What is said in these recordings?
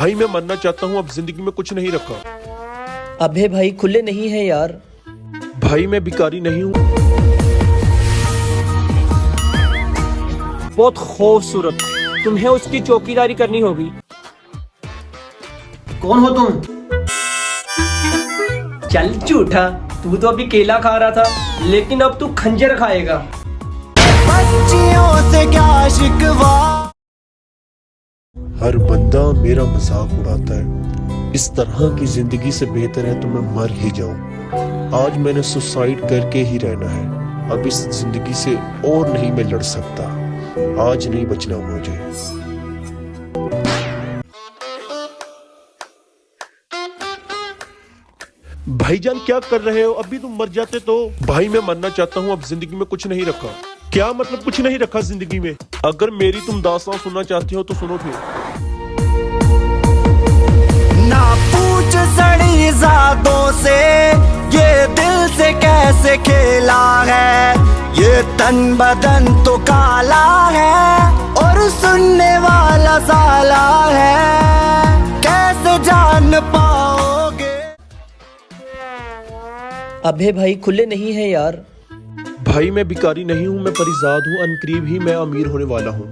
भाई मैं मरना चाहता हूँ, अब जिंदगी में कुछ नहीं रखा। अबे भाई खुले नहीं है यार। भाई मैं भिखारी नहीं हूँ। बहुत खूबसूरत, तुम्हें उसकी चौकीदारी करनी होगी। कौन हो तुम? चल झूठा, तू तो अभी केला खा रहा था, लेकिन अब तू खंजर खाएगा। बच्चियों से क्या शिकवा। हर बंदा मेरा मजाक उड़ाता है। इस तरह की जिंदगी से बेहतर है तो मैं मर ही जाऊं। आज मैंने सुसाइड करके ही रहना है। अब इस जिंदगी से और नहीं मैं लड़ सकता। आज नहीं बचना मुझे। भाईजान क्या कर रहे हो? अभी तुम मर जाते तो। भाई मैं मरना चाहता हूँ, अब जिंदगी में कुछ नहीं रखा। क्या मतलब कुछ नहीं रखा जिंदगी में? अगर मेरी तुम दास्तान सुनना चाहते हो तो सुनो फिर। ना पूछ सड़ी जादों से ये दिल से कैसे खेला है। ये तन बदन तो काला है और सुनने वाला साला है। कैसे जान पाओगे। अबे भाई खुले नहीं है यार। भाई मैं भिखारी नहीं हूँ, मैं परिजाद हूँ। अनकरीब ही मैं अमीर होने वाला हूँ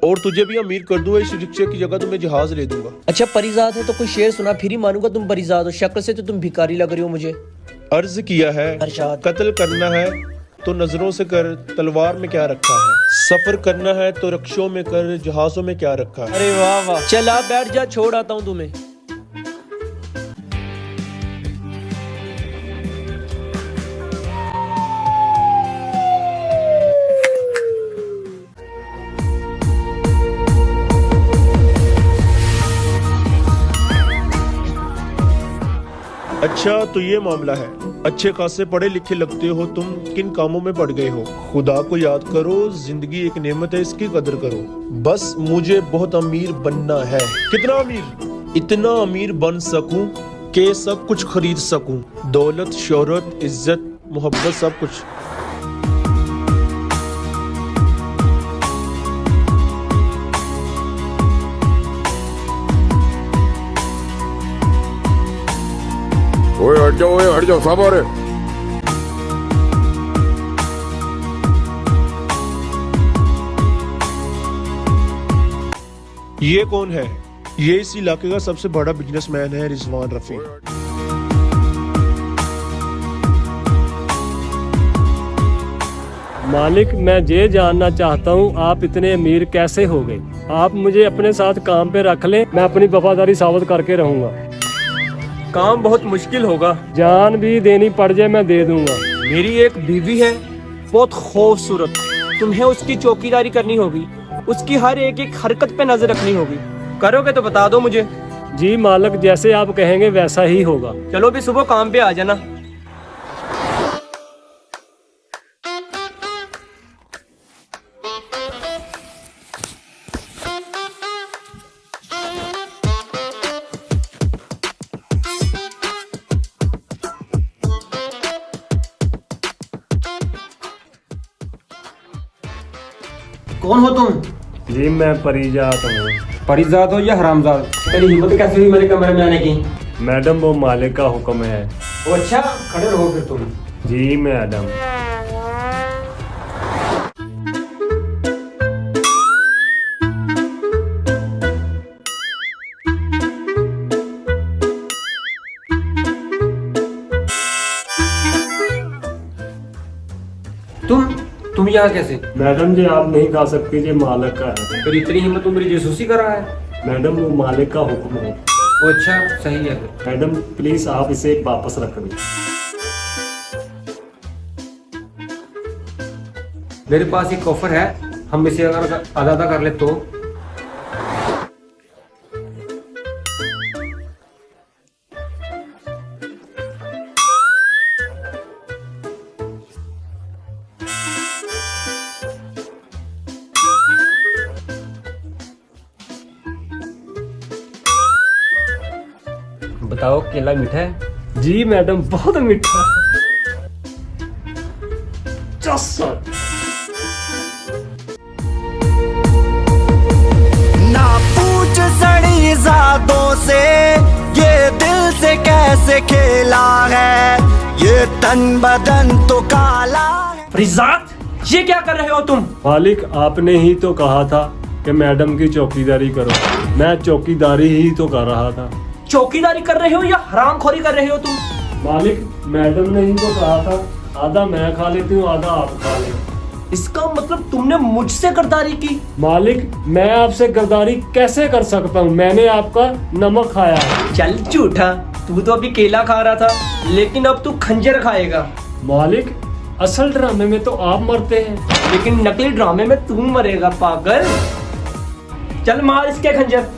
और तुझे भी अमीर कर दूंगा। इस रिक्शे की जगह तुम्हें जहाज ले दूंगा। अच्छा परिजात है तो कोई शेर सुना, फिर ही मानूंगा तुम परिजात हो। शक्ल से तो तुम भिखारी लग रही हो मुझे। अर्ज किया है अरशाद। कत्ल करना है तो नजरों से कर, तलवार में क्या रखा है। सफर करना है तो रक्षों में कर, जहाजों में क्या रखा है। अरे वाह वाह, चल आप बैठ जा, छोड़ आता हूँ तुम्हें। अच्छा तो ये मामला है। अच्छे खासे पढ़े लिखे लगते हो तुम, किन कामों में पड़ गए हो? खुदा को याद करो, जिंदगी एक नेमत है, इसकी कदर करो। बस मुझे बहुत अमीर बनना है। कितना अमीर? इतना अमीर बन सकूं कि सब कुछ खरीद सकूं। दौलत, शोहरत, इज्जत, मोहब्बत, सब कुछ। ओए हट जाओ सब। और ये कौन है? ये इस इलाके का सबसे बड़ा बिजनेसमैन है, रिजवान रफी। मालिक, मैं ये जानना चाहता हूँ आप इतने अमीर कैसे हो गए। आप मुझे अपने साथ काम पे रख लें, मैं अपनी वफादारी साबित करके रहूंगा। काम बहुत मुश्किल होगा, जान भी देनी पड़ जाए मैं दे दूंगा। मेरी एक बीवी है, बहुत खूबसूरत, तुम्हें उसकी चौकीदारी करनी होगी। उसकी हर एक एक हरकत पे नजर रखनी होगी। करोगे तो बता दो मुझे। जी मालिक, जैसे आप कहेंगे वैसा ही होगा। चलो भी सुबह काम पे आ जाना। कौन हो तुम? जी मैं परिजात हूँ। परिजात हो या हरामजाद? तेरी हिम्मत कैसे हुई मेरे कमरे में आने की? मैडम वो मालिक का हुक्म है। ओ अच्छा, खड़े रहो फिर तुम। जी मैडम। तुम यहाँ कैसे? मैडम जी आप नहीं खा सकती, जी मालिक का है। फिर इतनी हिम्मत तुम मेरी जासूसी कर रहा है? मैडम वो मालिक का हुक्म है। ओ अच्छा, सही है। मैडम प्लीज आप इसे वापस रख दें। मेरे पास एक ऑफर है, हम इसे अगर अदा कर ले तो। बताओ केला मीठा है? जी मैडम बहुत मीठा है। ना पूछ सड़े शहजादों से ये दिल से कैसे खेला है, ये तन बदन तो काला है। फरीजात ये क्या कर रहे हो तुम? मालिक आपने ही तो कहा था कि मैडम की चौकीदारी करो, मैं चौकीदारी ही तो कर रहा था। चौकीदारी कर रहे हो या हरामखोरी कर रहे हो तुम? मालिक मैडम ने ही तो कहा था आधा मैं खा लेती हूँ आधा आप खा ले। इसका मतलब तुमने मुझसे गद्दारी की? मालिक मैं आपसे गद्दारी कैसे कर सकता हूँ, मैंने आपका नमक खाया है। चल झूठा, तू तो अभी केला खा रहा था, लेकिन अब तू खंजर खाएगा। मालिक असल ड्रामे में तो आप मरते हैं, लेकिन नकली ड्रामे में तू मरेगा पागल। चल मार इसके खंजर।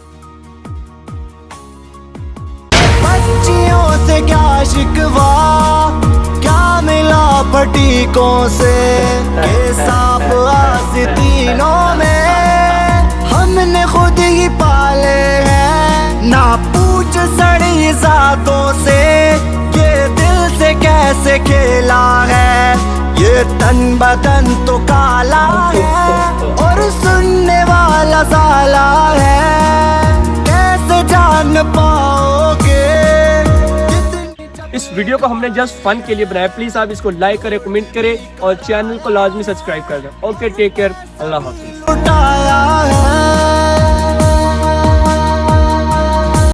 बच्चियों से क्या शिकवा, क्या मिला फटीकों से, के सांप आस्तीनों में हमने खुद ही पाले हैं। ना पूछ सड़ी जातों से ये दिल से कैसे खेला है, ये तन बदन तो काला है और सुनने वाला साला है, कैसे जान पाओगे। इस वीडियो को हमने जस्ट फन के लिए बनाया, प्लीज आप इसको लाइक करें, कमेंट करें और चैनल को लाजमी सब्सक्राइब कर दें। ओके टेक केयर, अल्लाह हाफिज। उठाया है